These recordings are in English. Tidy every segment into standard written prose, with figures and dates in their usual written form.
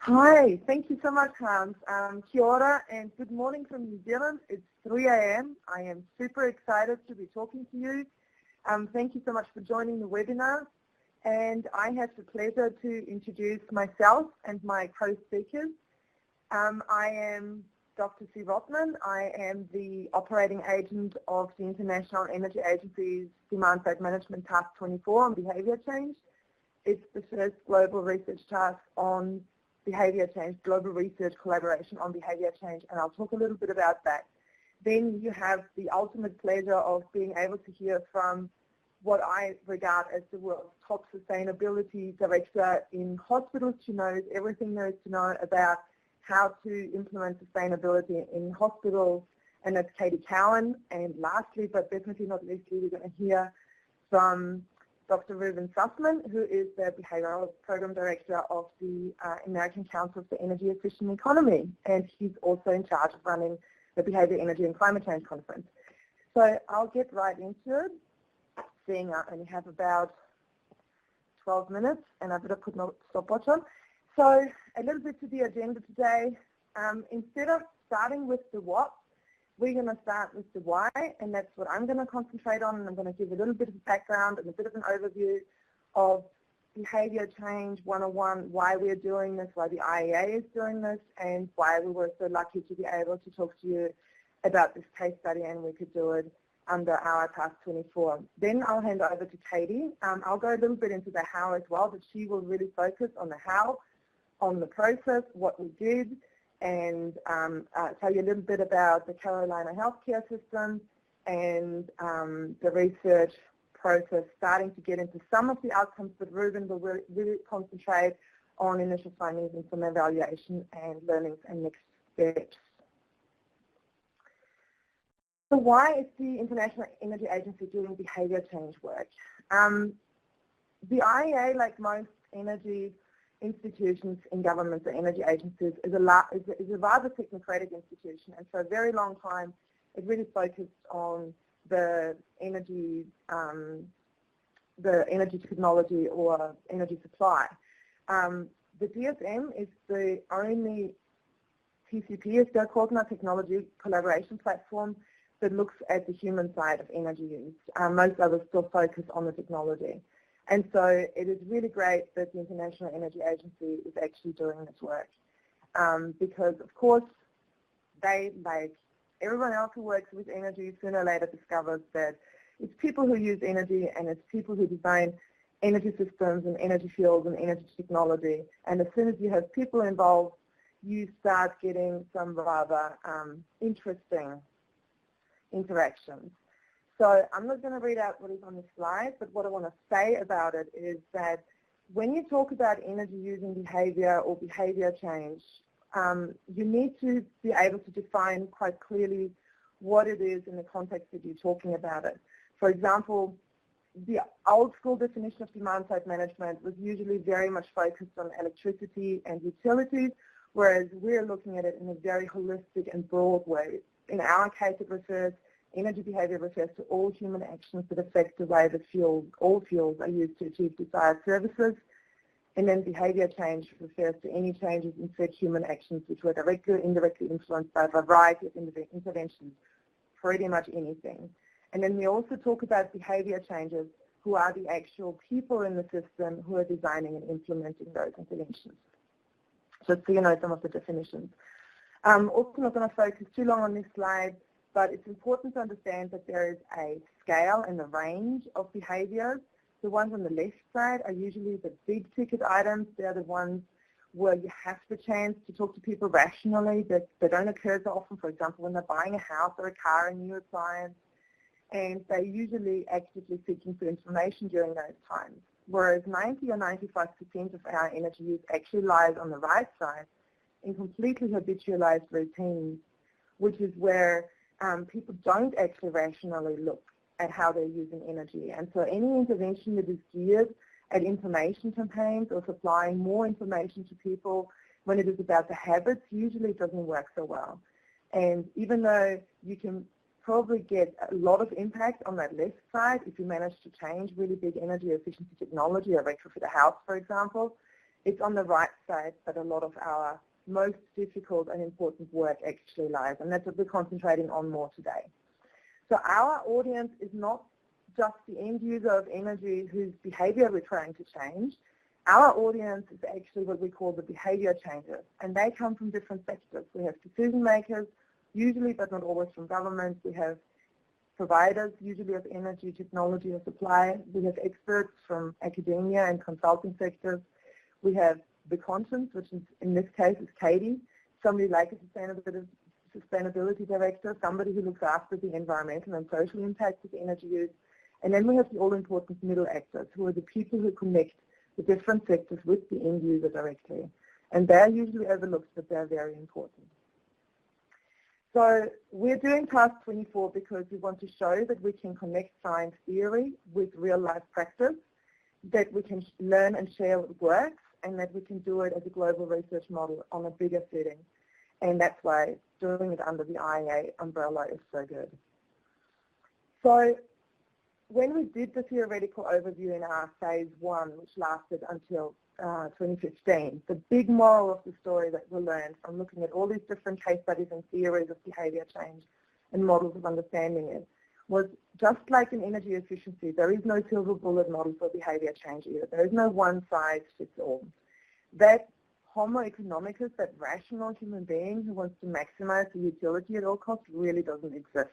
Hi, thank you so much, Hans. Kia ora and good morning from New Zealand. It's 3 a.m. I am super excited to be talking to you. Thank you so much for joining the webinar. And I have the pleasure to introduce myself and my co-speakers. I am Dr. Sue Rothman. I am the operating agent of the International Energy Agency's Demand-Side Management Task 24 on behaviour change. It's the first global research task on behaviour change, global research collaboration on behaviour change, and I'll talk a little bit about that. Then you have the ultimate pleasure of being able to hear from what I regard as the world's top sustainability director in hospitals. She knows everything there is to know about how to implement sustainability in hospitals, and that's Katie Cowan. And lastly, but definitely not leastly, we're going to hear from Dr. Ruben Sussman, who is the Behavioural Program Director of the American Council for Energy Efficient Economy, and he's also in charge of running the Behaviour, Energy and Climate Change Conference. So I'll get right into it, seeing I only have about 12 minutes, and I better put my stopwatch on. So a little bit to the agenda today. Instead of starting with the what, we're going to start with the why, and that's what I'm going to concentrate on, and I'm going to give a little bit of background and a bit of an overview of behaviour change 101, why we're doing this, why the IEA is doing this, and why we were so lucky to be able to talk to you about this case study, and we could do it under our Task 24. Then I'll hand over to Katie. I'll go a little bit into the how as well, but she will really focus on the how, on the process, what we did, and tell you a little bit about the Carolina healthcare system and the research process, starting to get into some of the outcomes, but Ruben will really concentrate on initial findings and some evaluation and learnings and next steps. So why is the International Energy Agency doing behaviour change work? The IEA, like most energy institutions in governments or energy agencies, is a rather technocratic institution, and for a very long time it really focused on the energy technology or energy supply. The DSM is the only TCP, as they're called now, technology collaboration platform that looks at the human side of energy use. Most others still focus on the technology. And so it is really great that the International Energy Agency is actually doing this work because, of course, they, like everyone else who works with energy, sooner or later discovers that it's people who use energy and it's people who design energy systems and energy fuels and energy technology. And as soon as you have people involved, you start getting some rather interesting interactions. So I'm not going to read out what is on the slide, but what I want to say about it is that when you talk about energy using behaviour or behaviour change, you need to be able to define quite clearly what it is in the context that you're talking about it. For example, the old school definition of demand-side management was usually very much focused on electricity and utilities, whereas we're looking at it in a very holistic and broad way. In our case, it refers energy behaviour refers to all human actions that affect the way that all fuels are used to achieve desired services. And then behaviour change refers to any changes in said human actions which were directly or indirectly influenced by a variety of interventions, pretty much anything. And then we also talk about behaviour changes who are the actual people in the system who are designing and implementing those interventions. So you know some of the definitions. Also not going to focus too long on this slide, but it's important to understand that there is a scale and a range of behaviours. The ones on the left side are usually the big ticket items. They're the ones where you have the chance to talk to people rationally. They don't occur so often, for example, when they're buying a house or a car, a new appliance, and they're usually actively seeking for information during those times. Whereas 90 or 95% of our energy use actually lies on the right side in completely habitualized routines, which is where people don't actually rationally look at how they're using energy. And so any intervention that is geared at information campaigns or supplying more information to people when it is about the habits usually doesn't work so well. And even though you can probably get a lot of impact on that left side if you manage to change really big energy efficiency technology or retrofit a house, for example, It's on the right side that a lot of our most difficult and important work actually lies, and that's what we're concentrating on more today. So our audience is not just the end user of energy whose behaviour we're trying to change. Our audience is actually what we call the behaviour changers, and they come from different sectors. We have decision makers, usually but not always from government. We have providers, usually of energy, technology or supply. We have experts from academia and consulting sectors. We have the conscience, which is, in this case is Katie, somebody like a sustainability director, somebody who looks after the environmental and social impacts of energy use. And then we have the all-important middle actors, who are the people who connect the different sectors with the end user directly. And they're usually overlooked, but they're very important. So we're doing Task 24 because we want to show that we can connect science theory with real-life practice, that we can learn and share what works, and that we can do it as a global research model on a bigger setting. And that's why doing it under the IEA umbrella is so good. So when we did the theoretical overview in our phase 1, which lasted until 2015, the big moral of the story that we learned from looking at all these different case studies and theories of behaviour change and models of understanding it was, just like in energy efficiency, there is no silver bullet model for behaviour change either. There is no one size fits all. That homo economicus, that rational human being who wants to maximise the utility at all costs, really doesn't exist.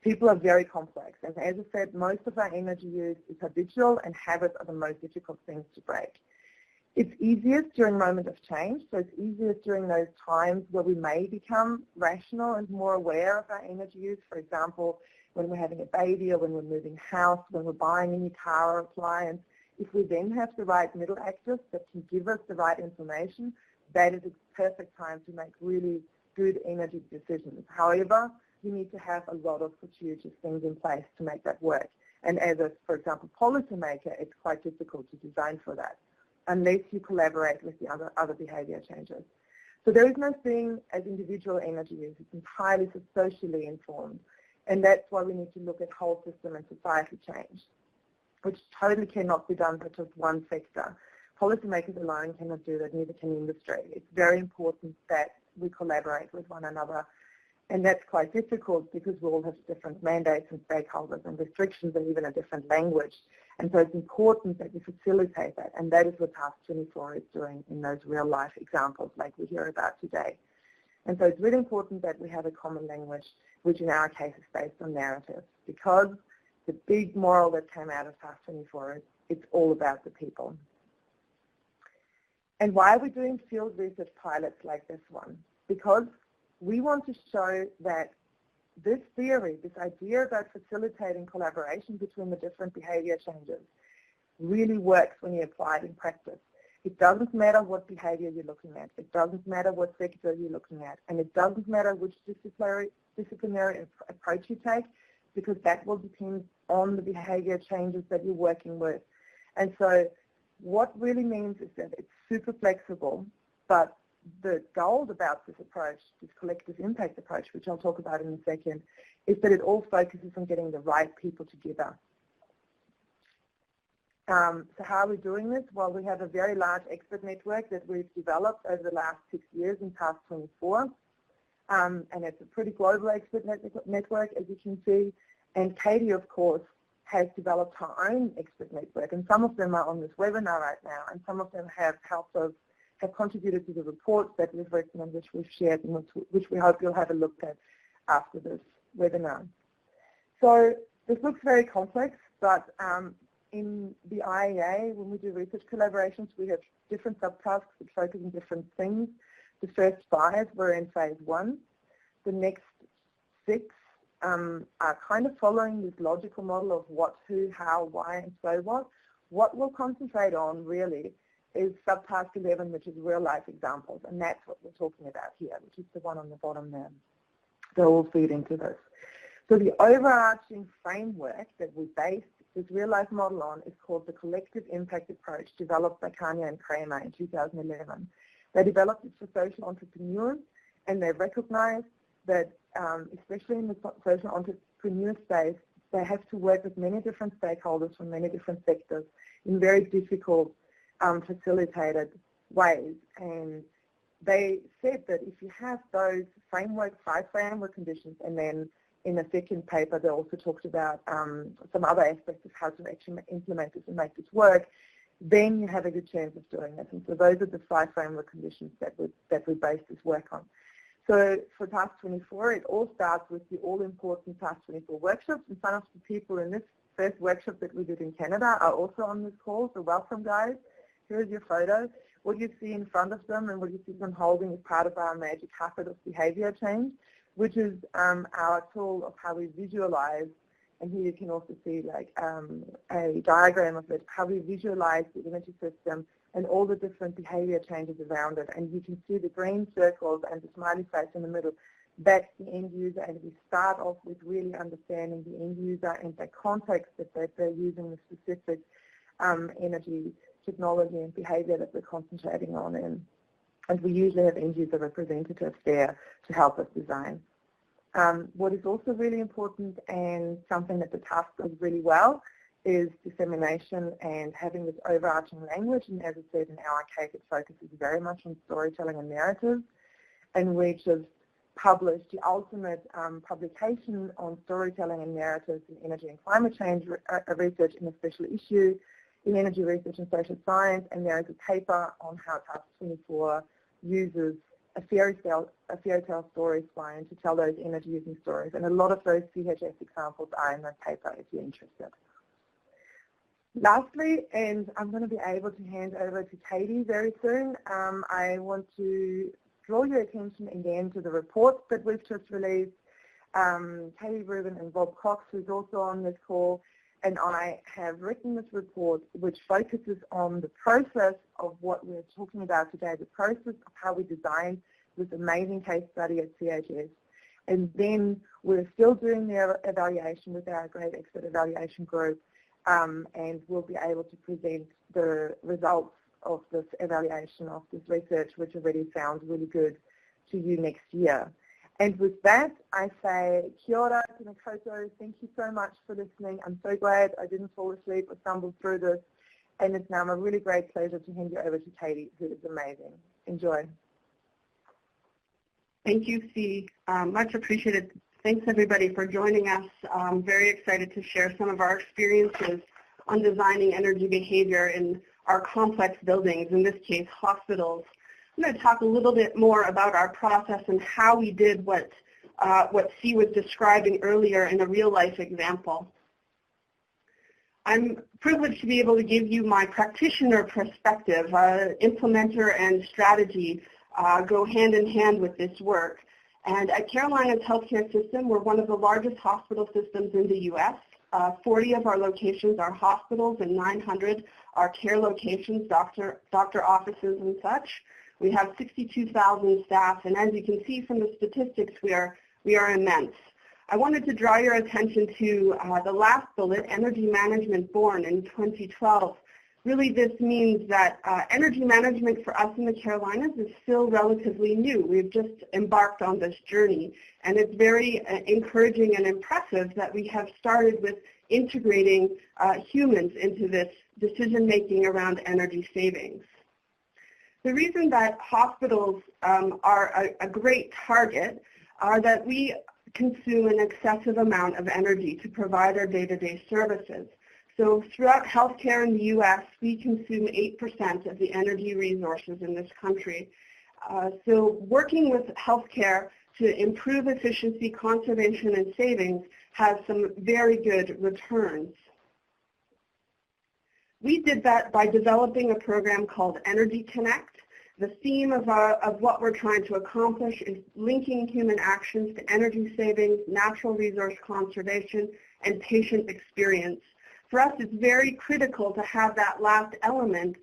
People are very complex, and as I said, most of our energy use is habitual, and habits are the most difficult things to break. It's easiest during moments of change, so it's easiest during those times where we may become rational and more aware of our energy use. For example, when we're having a baby, or when we're moving house, when we're buying a new car or appliance. If we then have the right middle actors that can give us the right information, that is a perfect time to make really good energy decisions. However, you need to have a lot of fortuitous things in place to make that work. And as a, for example, policymaker, it's quite difficult to design for that unless you collaborate with the other behaviour changes. So there is no thing as individual energy use. It's entirely socially informed. And that's why we need to look at whole system and society change, which totally cannot be done by just one sector. Policymakers alone cannot do that, neither can industry. It's very important that we collaborate with one another. And that's quite difficult because we all have different mandates and stakeholders and restrictions and even a different language. And so it's important that we facilitate that. And that is what Task 24 is doing in those real-life examples like we hear about today. And so it's really important that we have a common language, which in our case is based on narratives, because the big moral that came out of Task 24 is it's all about the people. And why are we doing field research pilots like this one? Because we want to show that this theory, this idea about facilitating collaboration between the different behaviour changes, really works when you apply it in practice. It doesn't matter what behaviour you're looking at. It doesn't matter what sector you're looking at. And it doesn't matter which disciplinary approach you take, because that will depend on the behaviour changes that you're working with. And so what really means is that it's super flexible, but the gold about this approach, this collective impact approach, which I'll talk about in a second, is that it all focuses on getting the right people together. So how are we doing this? Well, we have a very large expert network that we've developed over the last 6 years in Task 24. And it's a pretty global expert network, as you can see. And Katie, of course, has developed her own expert network. And some of them are on this webinar right now, and some of them have helped us, have contributed to the reports that we've written and which we've shared and which we hope you'll have a look at after this webinar. So this looks very complex, but in the IEA, when we do research collaborations, we have different subtasks that focus on different things. The first 5 were in phase 1. The next 6 are kind of following this logical model of what, who, how, why, and so what. What we'll concentrate on really is subtask 11, which is real-life examples, and that's what we're talking about here, which is the one on the bottom there. They all feed into this. So the overarching framework that we based this real-life model on is called the Collective Impact Approach, developed by Kanya and Kramer in 2011. They developed it for social entrepreneurs, and they recognized that, especially in the social entrepreneur space, they have to work with many different stakeholders from many different sectors in very difficult facilitated ways. And they said that if you have those five framework conditions, and then in the second paper they also talked about some other aspects of how to actually implement this and make this work, then you have a good chance of doing it. And so those are the 5 framework conditions that we base this work on. So for Task 24, it all starts with the all-important Task 24 workshops. And some of the people in this first workshop that we did in Canada are also on this call, so welcome guys. Here's your photo. What you see in front of them and what you see them holding is part of our Magic Carpet of Behaviour Change, which is our tool of how we visualize. And here you can also see like a diagram of it, how we visualize the energy system and all the different behavior changes around it. And you can see the green circles and the smiley face in the middle. That's the end user, and we start off with really understanding the end user and the context that they're using the specific energy, technology and behavior that we're concentrating on. And we usually have end user representatives there to help us design. What is also really important, and something that the task does really well, is dissemination and having this overarching language. And as I said, in our case, it focuses very much on storytelling and narrative. And we just published the ultimate publication on storytelling and narratives in energy and climate change research in a special issue in Energy Research and Social Science. And there is a paper on how Task 24 uses a fairy tale story spine to tell those energy using stories. And a lot of those CHS examples are in that paper if you're interested. Lastly, and I'm going to be able to hand over to Katie very soon, I want to draw your attention again to the report that we've just released. Katie Rubin and Bob Cox, who's also on this call, and I have written this report which focuses on the process of what we're talking about today, the process of how we designed this amazing case study at CHS. And then we're still doing the evaluation with our great expert evaluation group, and we'll be able to present the results of this evaluation of this research, which already sounds really good, to you next year. And with that, I say kia ora to Makoto. Thank you so much for listening. I'm so glad I didn't fall asleep or stumble through this. And it's now a really great pleasure to hand you over to Katie, who is amazing. Enjoy. Thank you, C. Much appreciated. Thanks, everybody, for joining us. I'm very excited to share some of our experiences on designing energy behavior in our complex buildings, in this case, hospitals. I'm going to talk a little bit more about our process and how we did what C was describing earlier in a real-life example. I'm privileged to be able to give you my practitioner perspective. Implementer and strategy go hand in hand with this work. And at Carolina's healthcare system, we're one of the largest hospital systems in the U.S. 40 of our locations are hospitals and 900 are care locations, doctor offices and such. We have 62,000 staff, and as you can see from the statistics, we are immense. I wanted to draw your attention to the last bullet, energy management born in 2012. Really, this means that energy management for us in the Carolinas is still relatively new. We've just embarked on this journey, and it's very encouraging and impressive that we have started with integrating humans into this decision-making around energy savings. The reason that hospitals are a great target are that we consume an excessive amount of energy to provide our day-to-day services. So throughout healthcare in the U.S., we consume 8% of the energy resources in this country. So working with healthcare to improve efficiency, conservation, and savings has some very good returns. We did that by developing a program called Energy Connect. The theme of what we're trying to accomplish is linking human actions to energy savings, natural resource conservation, and patient experience. For us, it's very critical to have that last element.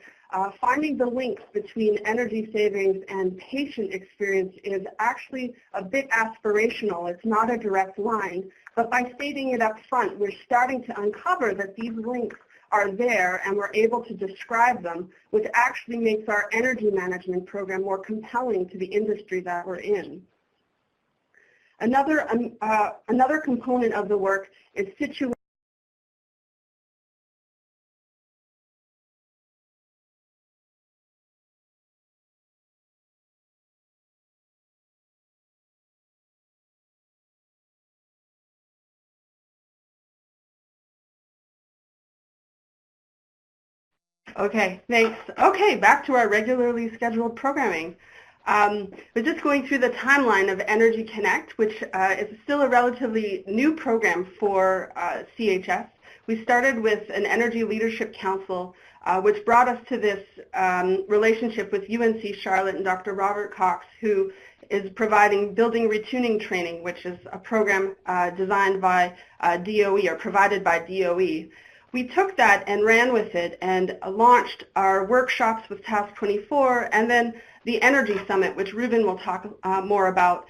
Finding the links between energy savings and patient experience is actually a bit aspirational. It's not a direct line. But by stating it up front, we're starting to uncover that these links are there and we're able to describe them, which actually makes our energy management program more compelling to the industry that we're in. Another component of the work is situation Okay, thanks. Okay, back to our regularly scheduled programming. We're just going through the timeline of Energy Connect, which is still a relatively new program for CHS. We started with an Energy Leadership Council, which brought us to this relationship with UNC Charlotte and Dr. Robert Cox, who is providing building retuning training, which is a program designed by DOE or provided by DOE. We took that and ran with it and launched our workshops with Task 24 and then the Energy Summit, which Ruben will talk more about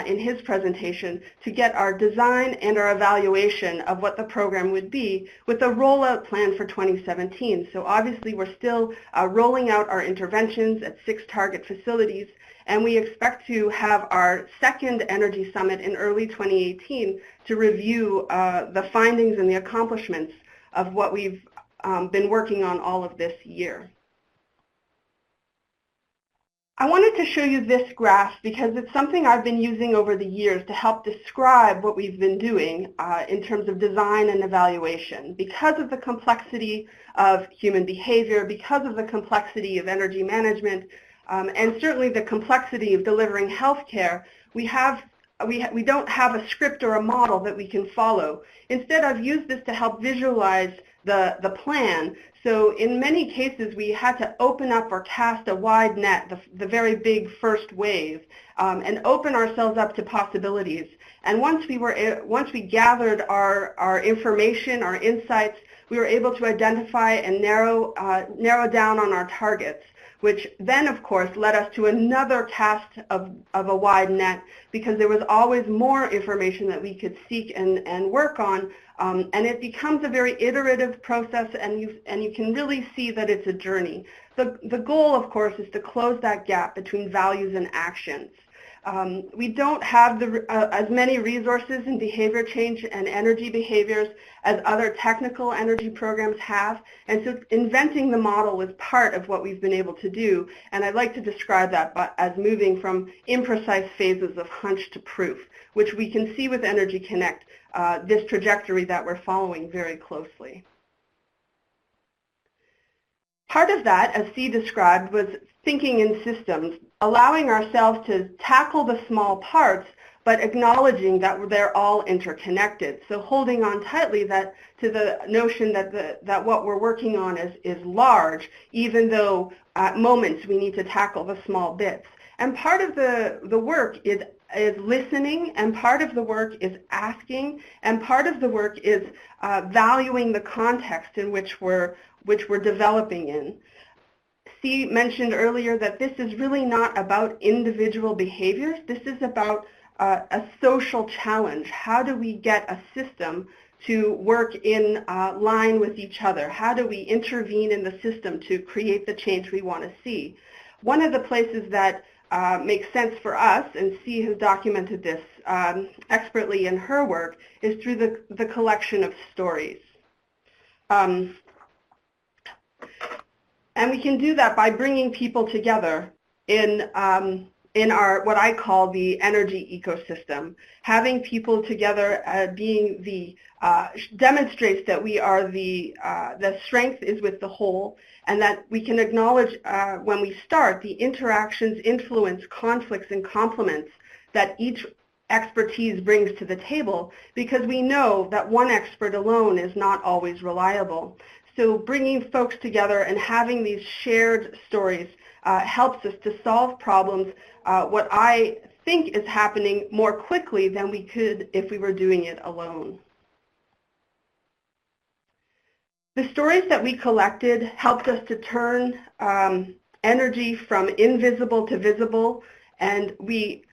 in his presentation, to get our design and our evaluation of what the program would be with a rollout plan for 2017. So obviously we're still rolling out our interventions at 6 target facilities, and we expect to have our second Energy Summit in early 2018 to review the findings and the accomplishments of what we've been working on all of this year. I wanted to show you this graph because it's something I've been using over the years to help describe what we've been doing in terms of design and evaluation. Because of the complexity of human behavior, because of the complexity of energy management, and certainly the complexity of delivering healthcare, we don't have a script or a model that we can follow. Instead, I've used this to help visualize the plan. So in many cases, we had to open up or cast a wide net, the very big first wave, and open ourselves up to possibilities. And once we gathered our information, our insights, we were able to identify and narrow down on our targets, which then, of course, led us to another cast of a wide net because there was always more information that we could seek and work on. And it becomes a very iterative process, and you can really see that it's a journey. The goal, of course, is to close that gap between values and actions. We don't have as many resources in behavior change and energy behaviors as other technical energy programs have, and so inventing the model is part of what we've been able to do, and I'd like to describe that as moving from imprecise phases of hunch to proof, which we can see with Energy Connect, this trajectory that we're following very closely. Part of that, as C described, was thinking in systems, allowing ourselves to tackle the small parts, but acknowledging that they're all interconnected. So holding on tightly to the notion that what we're working on is large, even though at moments we need to tackle the small bits. And part of the work is listening, and part of the work is asking, and part of the work is valuing the context in which we're developing in. C mentioned earlier that this is really not about individual behaviors. This is about a social challenge. How do we get a system to work in line with each other? How do we intervene in the system to create the change we want to see? One of the places that makes sense for us, and C has documented this expertly in her work, is through the collection of stories. And we can do that by bringing people together in our, what I call the energy ecosystem. Having people together demonstrates that we are the strength is with the whole, and that we can acknowledge when we start the interactions, influence, conflicts, and complements that each expertise brings to the table, because we know that one expert alone is not always reliable. So bringing folks together and having these shared stories helps us to solve problems, what I think is happening more quickly than we could if we were doing it alone. The stories that we collected helped us to turn energy from invisible to visible, and we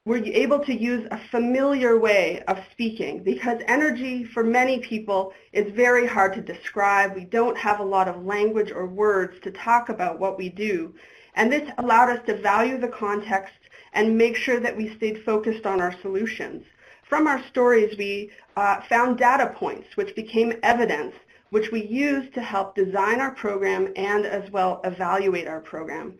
were able to use a familiar way of speaking, because energy for many people is very hard to describe. We don't have a lot of language or words to talk about what we do. And this allowed us to value the context and make sure that we stayed focused on our solutions. From our stories, we found data points, which became evidence, which we used to help design our program and as well evaluate our program.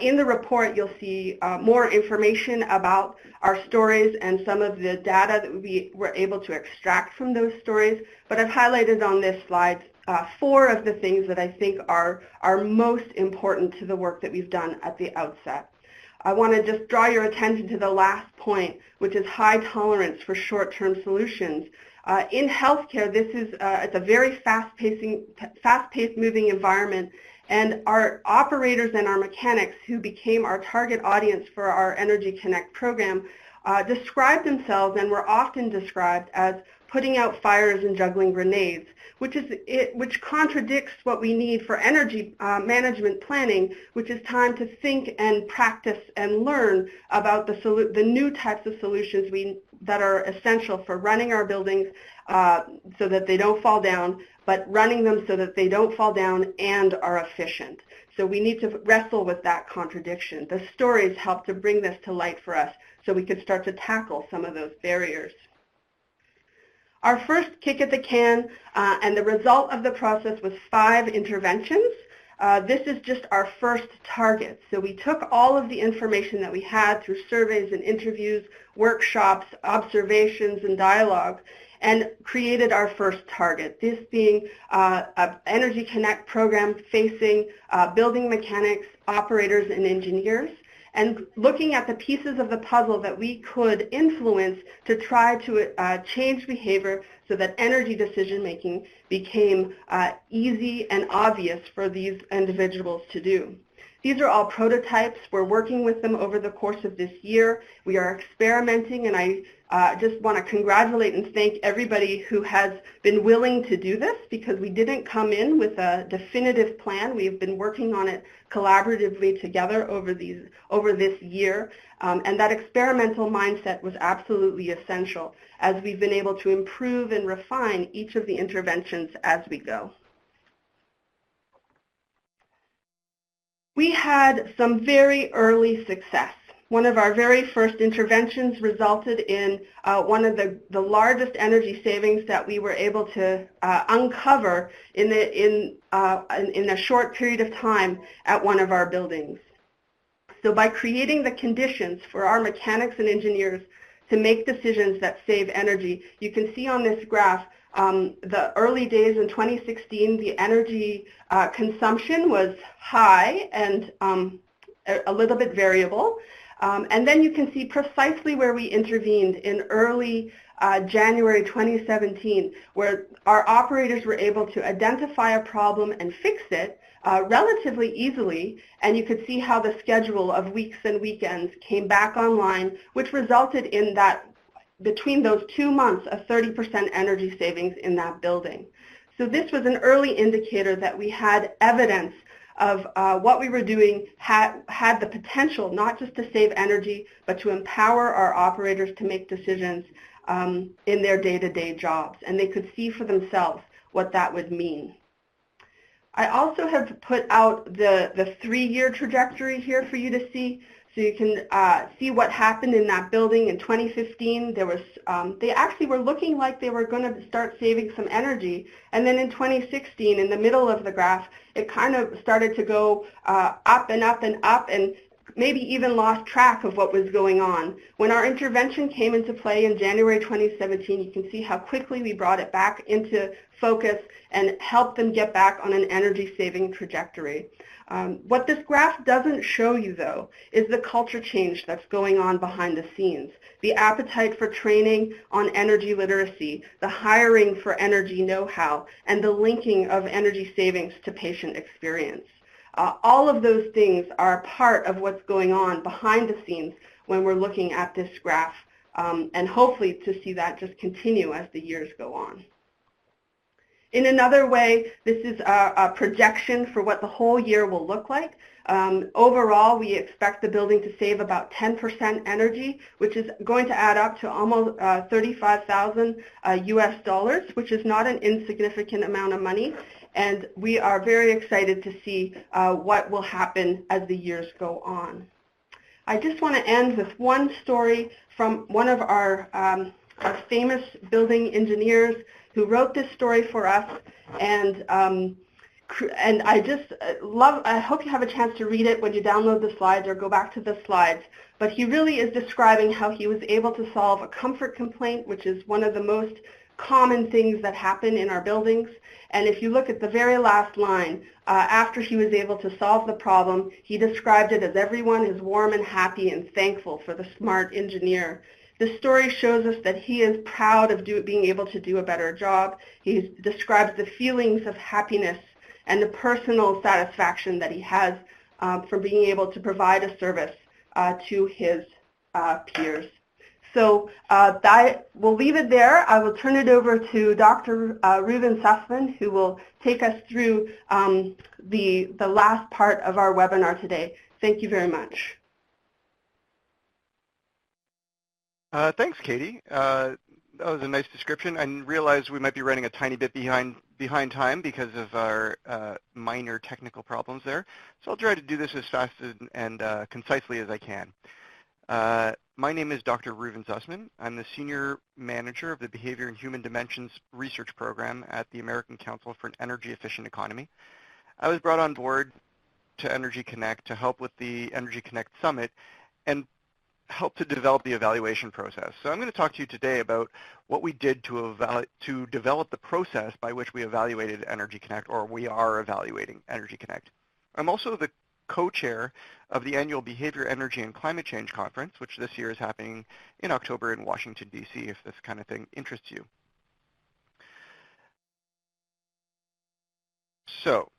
In the report, you'll see more information about our stories and some of the data that we were able to extract from those stories, but I've highlighted on this slide four of the things that I think are most important to the work that we've done at the outset. I want to just draw your attention to the last point, which is high tolerance for short-term solutions. In healthcare, this is it's a very fast-paced moving environment, and our operators and our mechanics, who became our target audience for our Energy Connect program, describe themselves and were often described as putting out fires and juggling grenades, which contradicts what we need for energy management planning, which is time to think and practice and learn about the new types of solutions that are essential for running our buildings so that they don't fall down, but running them so that they don't fall down and are efficient. So we need to wrestle with that contradiction. The stories help to bring this to light for us so we could start to tackle some of those barriers. Our first kick at the can and the result of the process was 5 interventions. This is just our first target. So we took all of the information that we had through surveys and interviews, workshops, observations, and dialogue, and created our first target, this being an Energy Connect program facing building mechanics, operators, and engineers, and looking at the pieces of the puzzle that we could influence to try to change behavior so that energy decision-making became easy and obvious for these individuals to do. These are all prototypes. We're working with them over the course of this year. We are experimenting, and I just want to congratulate and thank everybody who has been willing to do this, because we didn't come in with a definitive plan. We've been working on it collaboratively together over this year, and that experimental mindset was absolutely essential as we've been able to improve and refine each of the interventions as we go. We had some very early success. One of our very first interventions resulted in one of the largest energy savings that we were able to uncover in a short period of time at one of our buildings. So by creating the conditions for our mechanics and engineers to make decisions that save energy, you can see on this graph the early days in 2016, the energy consumption was high and a little bit variable. And then you can see precisely where we intervened in early January 2017, where our operators were able to identify a problem and fix it relatively easily, and you could see how the schedule of weeks and weekends came back online, which resulted in that between those 2 months, a 30% energy savings in that building. So this was an early indicator that we had evidence of what we were doing had the potential not just to save energy, but to empower our operators to make decisions in their day-to-day jobs, and they could see for themselves what that would mean. I also have put out the 3-year trajectory here for you to see. So you can see what happened in that building in 2015. There was, they actually were looking like they were going to start saving some energy. And then in 2016, in the middle of the graph, it kind of started to go up and up and up, and maybe even lost track of what was going on. When our intervention came into play in January 2017, you can see how quickly we brought it back into focus and helped them get back on an energy-saving trajectory. What this graph doesn't show you, though, is the culture change that's going on behind the scenes, the appetite for training on energy literacy, the hiring for energy know-how, and the linking of energy savings to patient experience. All of those things are part of what's going on behind the scenes when we're looking at this graph, and hopefully to see that just continue as the years go on. In another way, this is a projection for what the whole year will look like. Overall, we expect the building to save about 10% energy, which is going to add up to almost $35,000 US, which is not an insignificant amount of money. And we are very excited to see what will happen as the years go on. I just want to end with one story from one of our famous building engineers who wrote this story for us, and I just I hope you have a chance to read it when you download the slides or go back to the slides. But he really is describing how he was able to solve a comfort complaint, which is one of the most common things that happen in our buildings. And if you look at the very last line, after he was able to solve the problem, he described it as everyone is warm and happy and thankful for the smart engineer. This story shows us that he is proud of being able to do a better job. He describes the feelings of happiness and the personal satisfaction that he has from being able to provide a service to his peers. So we'll leave it there. I will turn it over to Dr. Reuven Sussman, who will take us through the last part of our webinar today. Thank you very much. Thanks, Katie. That was a nice description. I realized we might be running a tiny bit behind time because of our minor technical problems there. So I'll try to do this as fast and concisely as I can. My name is Dr. Reuven Sussman. I'm the Senior Manager of the Behavior and Human Dimensions Research Program at the American Council for an Energy Efficient Economy. I was brought on board to Energy Connect to help with the Energy Connect Summit and help to develop the evaluation process. So I'm going to talk to you today about what we did to develop the process by which we evaluated Energy Connect, or we are evaluating Energy Connect. I'm also the co-chair of the annual Behavior, Energy, and Climate Change Conference, which this year is happening in October in Washington, D.C., if this kind of thing interests you. So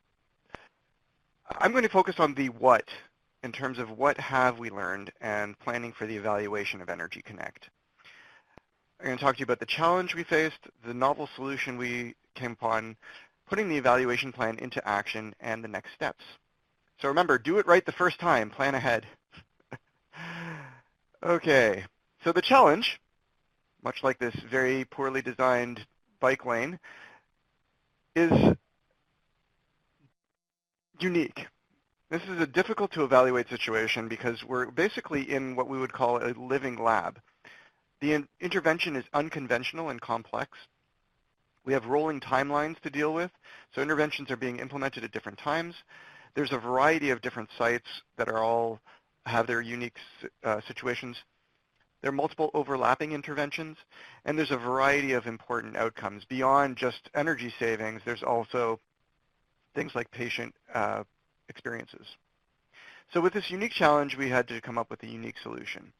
I'm going to focus on the what in terms of what have we learned and planning for the evaluation of Energy Connect. I'm going to talk to you about the challenge we faced, the novel solution we came upon, putting the evaluation plan into action, and the next steps. So remember, do it right the first time, plan ahead. Okay, so the challenge, much like this very poorly designed bike lane, is unique. This is a difficult to evaluate situation because we're basically in what we would call a living lab. The intervention is unconventional and complex. We have rolling timelines to deal with, so interventions are being implemented at different times. There's a variety of different sites that are all have their unique situations. There are multiple overlapping interventions, and there's a variety of important outcomes. Beyond just energy savings, there's also things like patient experiences. So with this unique challenge, we had to come up with a unique solution.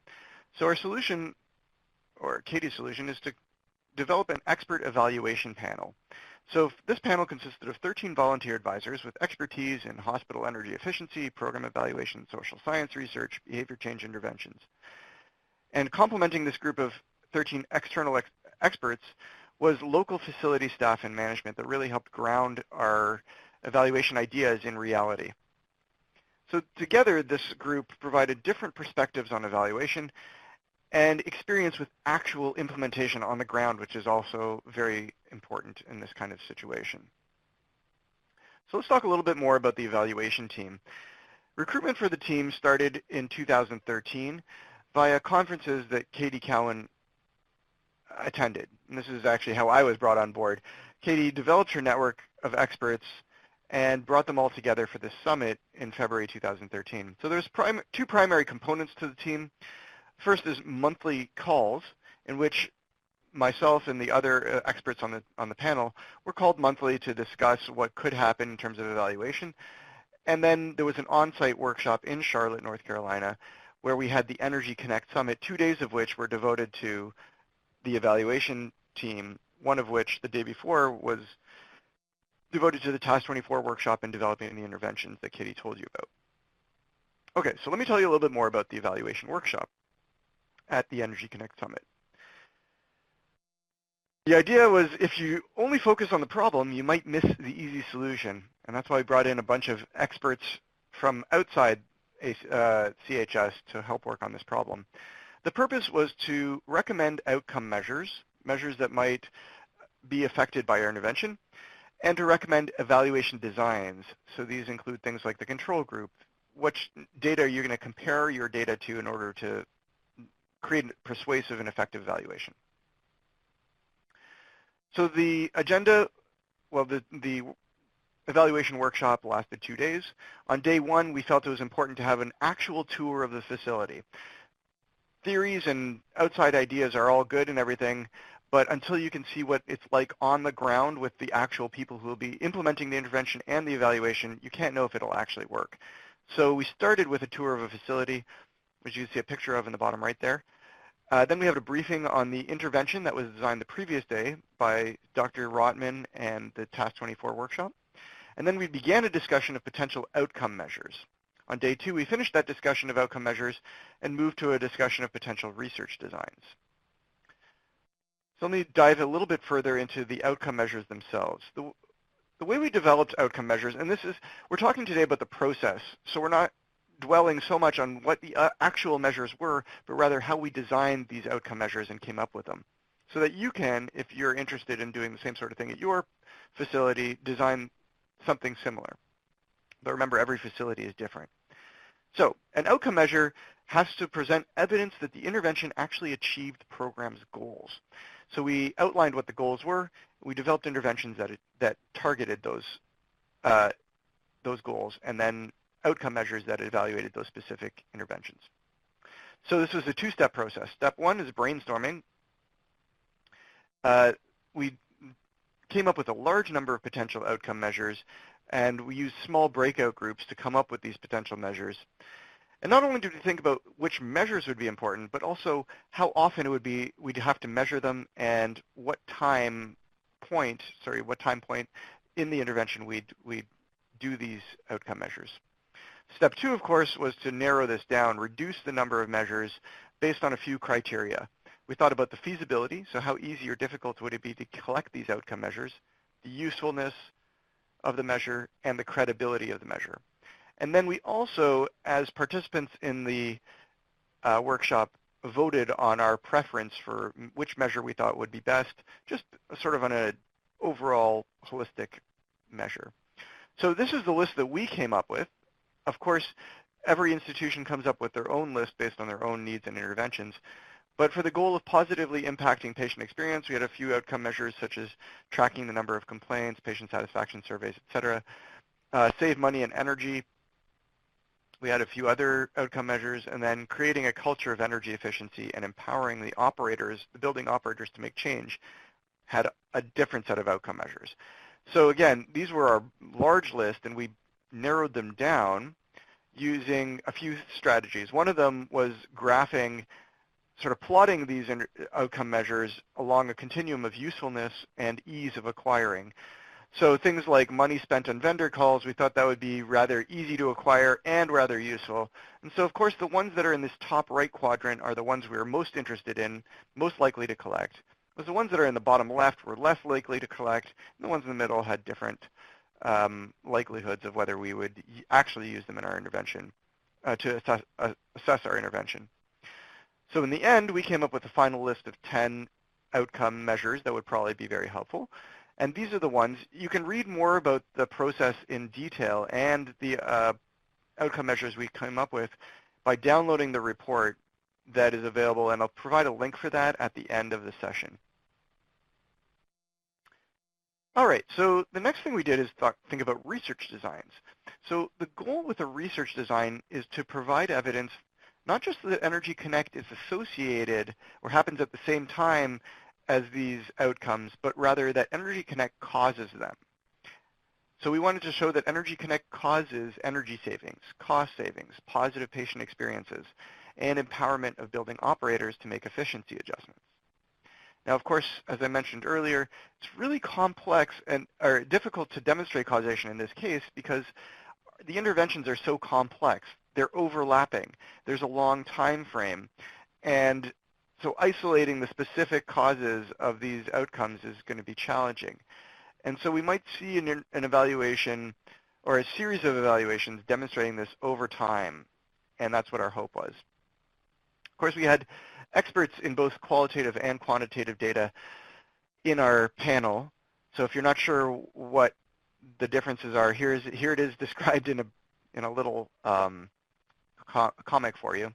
So our solution, or Katie's solution, is to develop an expert evaluation panel. So this panel consisted of 13 volunteer advisors with expertise in hospital energy efficiency, program evaluation, social science research, behavior change interventions. And complementing this group of 13 external experts was local facility staff and management that really helped ground our evaluation ideas in reality. So together, this group provided different perspectives on evaluation and experience with actual implementation on the ground, which is also very important in this kind of situation. So let's talk a little bit more about the evaluation team. Recruitment for the team started in 2013 via conferences that Katie Cowan attended. And this is actually how I was brought on board. Katie developed her network of experts and brought them all together for this summit in February 2013. So there's two primary components to the team. First is monthly calls, in which myself and the other experts on the panel were called monthly to discuss what could happen in terms of evaluation. And then there was an on-site workshop in Charlotte, North Carolina, where we had the Energy Connect Summit, 2 days of which were devoted to the evaluation team, one of which the day before was devoted to the Task 24 workshop and developing the interventions that Katie told you about. Okay, so let me tell you a little bit more about the evaluation workshop at the Energy Connect Summit. The idea was if you only focus on the problem, you might miss the easy solution. And that's why we brought in a bunch of experts from outside CHS to help work on this problem. The purpose was to recommend outcome measures, measures that might be affected by our intervention, and to recommend evaluation designs. So these include things like the control group. Which data are you going to compare your data to in order to create persuasive and effective evaluation? So the agenda, well, the evaluation workshop lasted 2 days. On day one, we felt it was important to have an actual tour of the facility. Theories and outside ideas are all good and everything, but until you can see what it's like on the ground with the actual people who will be implementing the intervention and the evaluation, you can't know if it'll actually work. So we started with a tour of a facility, which you can see a picture of in the bottom right there. Then we have a briefing on the intervention that was designed the previous day by Dr. Rotman and the Task 24 workshop. And then we began a discussion of potential outcome measures. On day 2, we finished that discussion of outcome measures and moved to a discussion of potential research designs. So let me dive a little bit further into the outcome measures themselves. The way we developed outcome measures, and we're talking today about the process, so we're not dwelling so much on what the actual measures were, but rather how we designed these outcome measures and came up with them. So that you can, if you're interested in doing the same sort of thing at your facility, design something similar. But remember, every facility is different. So an outcome measure has to present evidence that the intervention actually achieved the program's goals. So we outlined what the goals were. We developed interventions that targeted those goals, and then outcome measures that evaluated those specific interventions. So this was a 2-step process. Step 1 is brainstorming. We came up with a large number of potential outcome measures, and we used small breakout groups to come up with these potential measures. And not only did we think about which measures would be important, but also how often it would be we'd have to measure them and what time point in the intervention we'd do these outcome measures. Step 2, of course, was to narrow this down, reduce the number of measures based on a few criteria. We thought about the feasibility, so how easy or difficult would it be to collect these outcome measures, the usefulness of the measure, and the credibility of the measure. And then we also, as participants in the workshop, voted on our preference for which measure we thought would be best, just sort of on an overall holistic measure. So this is the list that we came up with. Of course, every institution comes up with their own list based on their own needs and interventions. But for the goal of positively impacting patient experience, we had a few outcome measures such as tracking the number of complaints, patient satisfaction surveys, et cetera. Save money and energy. We had a few other outcome measures, and then creating a culture of energy efficiency and empowering the operators, the building operators, to make change had a different set of outcome measures. So again, these were our large list, and we narrowed them down using a few strategies. One of them was graphing, sort of plotting these outcome measures along a continuum of usefulness and ease of acquiring. So things like money spent on vendor calls, we thought that would be rather easy to acquire and rather useful. And so of course the ones that are in this top right quadrant are the ones we were most interested in, most likely to collect. Whereas the ones that are in the bottom left were less likely to collect, and the ones in the middle had different likelihoods of whether we would actually use them in our intervention, to assess our intervention. So in the end, we came up with a final list of 10 outcome measures that would probably be very helpful. And these are the ones, you can read more about the process in detail and the outcome measures we came up with by downloading the report that is available, and I'll provide a link for that at the end of the session. All right, so the next thing we did is think about research designs. So the goal with a research design is to provide evidence, not just that Energy Connect is associated or happens at the same time as these outcomes, but rather that Energy Connect causes them. So we wanted to show that Energy Connect causes energy savings, cost savings, positive patient experiences, and empowerment of building operators to make efficiency adjustments. Now, of course, as I mentioned earlier, it's really complex or difficult to demonstrate causation in this case because the interventions are so complex. They're overlapping. There's a long time frame. And so isolating the specific causes of these outcomes is going to be challenging. And so we might see an evaluation or a series of evaluations demonstrating this over time. And that's what our hope was. Of course, we had experts in both qualitative and quantitative data in our panel. So if you're not sure what the differences are, here it is described in a little comic for you.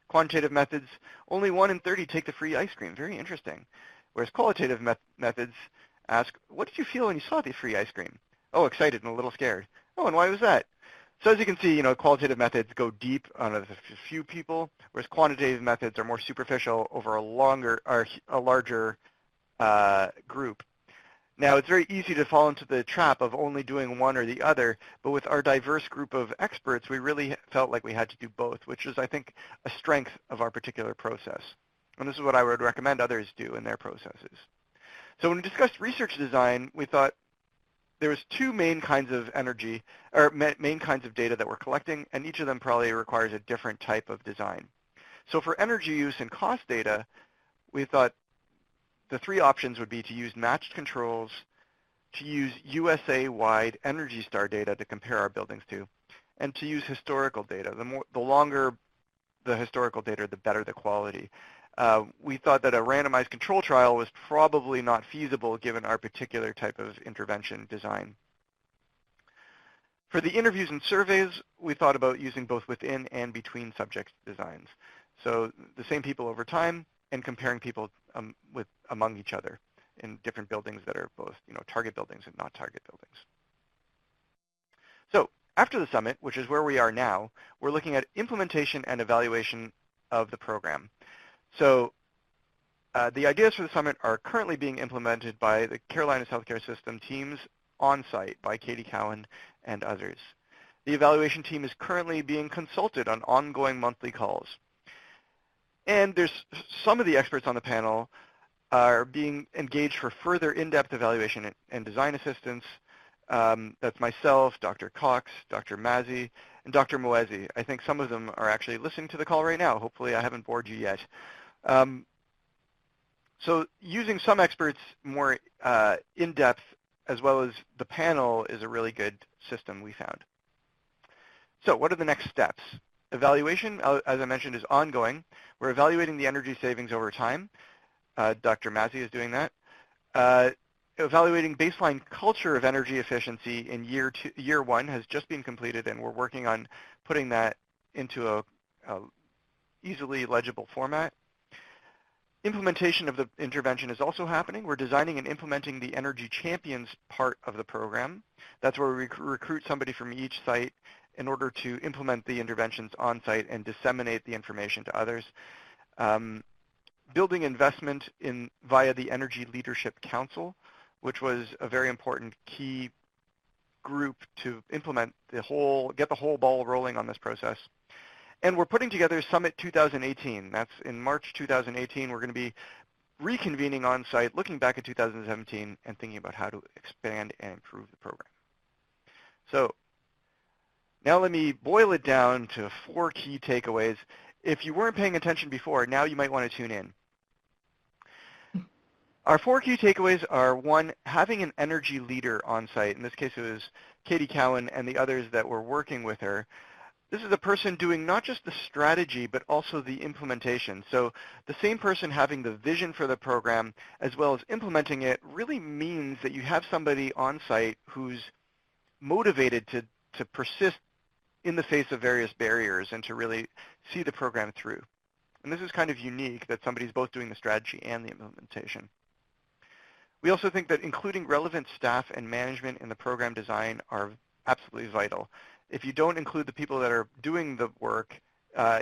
Quantitative methods, only 1 in 30 take the free ice cream. Very interesting. Whereas qualitative methods ask, what did you feel when you saw the free ice cream? Oh, excited and a little scared. Oh, and why was that? So as you can see, qualitative methods go deep on a few people, whereas quantitative methods are more superficial over a larger group. Now, it's very easy to fall into the trap of only doing one or the other, but with our diverse group of experts, we really felt like we had to do both, which is, I think, a strength of our particular process. And this is what I would recommend others do in their processes. So when we discussed research design, we thought there was two main kinds of energy, or main kinds of data that we're collecting, and each of them probably requires a different type of design. So for energy use and cost data, we thought the three options would be to use matched controls, to use USA-wide Energy Star data to compare our buildings to, and to use historical data. The longer the historical data, the better the quality. We thought that a randomized control trial was probably not feasible given our particular type of intervention design. For the interviews and surveys, we thought about using both within and between subject designs. So the same people over time and comparing people among each other in different buildings that are both, target buildings and not target buildings. So after the summit, which is where we are now, we're looking at implementation and evaluation of the program. So the ideas for the summit are currently being implemented by the Carolinas Healthcare System teams on site by Katie Cowan and others. The evaluation team is currently being consulted on ongoing monthly calls. And there's some of the experts on the panel are being engaged for further in-depth evaluation and design assistance. That's myself, Dr. Cox, Dr. Mazzi, and Dr. Moezi. I think some of them are actually listening to the call right now. Hopefully I haven't bored you yet. So using some experts more in-depth as well as the panel is a really good system we found. So what are the next steps? Evaluation, as I mentioned, is ongoing. We're evaluating the energy savings over time. Dr. Mazzi is doing that. Evaluating baseline culture of energy efficiency in year one has just been completed, and we're working on putting that into a easily legible format. Implementation of the intervention is also happening. We're designing and implementing the Energy Champions part of the program. That's where we recruit somebody from each site in order to implement the interventions on site and disseminate the information to others. Building investment via the Energy Leadership Council, which was a very important key group to implement get the whole ball rolling on this process. And we're putting together Summit 2018. That's in March 2018. We're going to be reconvening on site, looking back at 2017, and thinking about how to expand and improve the program. So now let me boil it down to 4 key takeaways. If you weren't paying attention before, now you might want to tune in. Our 4 key takeaways are, 1, having an energy leader on site. In this case, it was Katie Cowan and the others that were working with her. This is a person doing not just the strategy, but also the implementation. So the same person having the vision for the program as well as implementing it really means that you have somebody on site who's motivated to persist in the face of various barriers and to really see the program through. And this is kind of unique that somebody's both doing the strategy and the implementation. We also think that including relevant staff and management in the program design are absolutely vital. If you don't include the people that are doing the work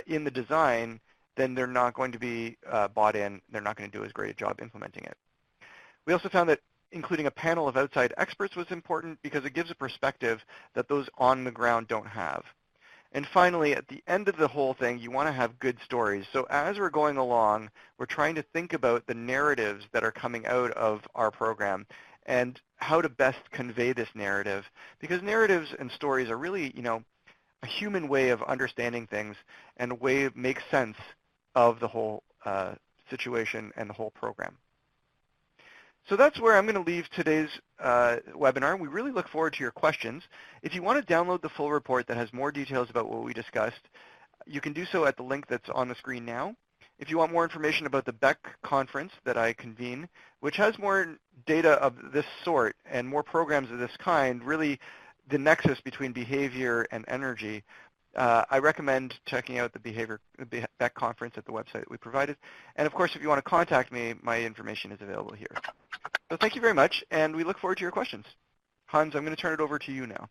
in the design, then they're not going to be bought in. They're not going to do as great a job implementing it. We also found that including a panel of outside experts was important because it gives a perspective that those on the ground don't have. And finally, at the end of the whole thing, you want to have good stories. So as we're going along, we're trying to think about the narratives that are coming out of our program and how to best convey this narrative. Because narratives and stories are really, a human way of understanding things and a way to make sense of the whole situation and the whole program. So that's where I'm going to leave today's webinar. We really look forward to your questions. If you want to download the full report that has more details about what we discussed, you can do so at the link that's on the screen now. If you want more information about the BEC conference that I convene, which has more data of this sort and more programs of this kind, really the nexus between behavior and energy, I recommend checking out the BEC conference at the website that we provided. And of course, if you want to contact me, my information is available here. So thank you very much, and we look forward to your questions. Hans, I'm going to turn it over to you now.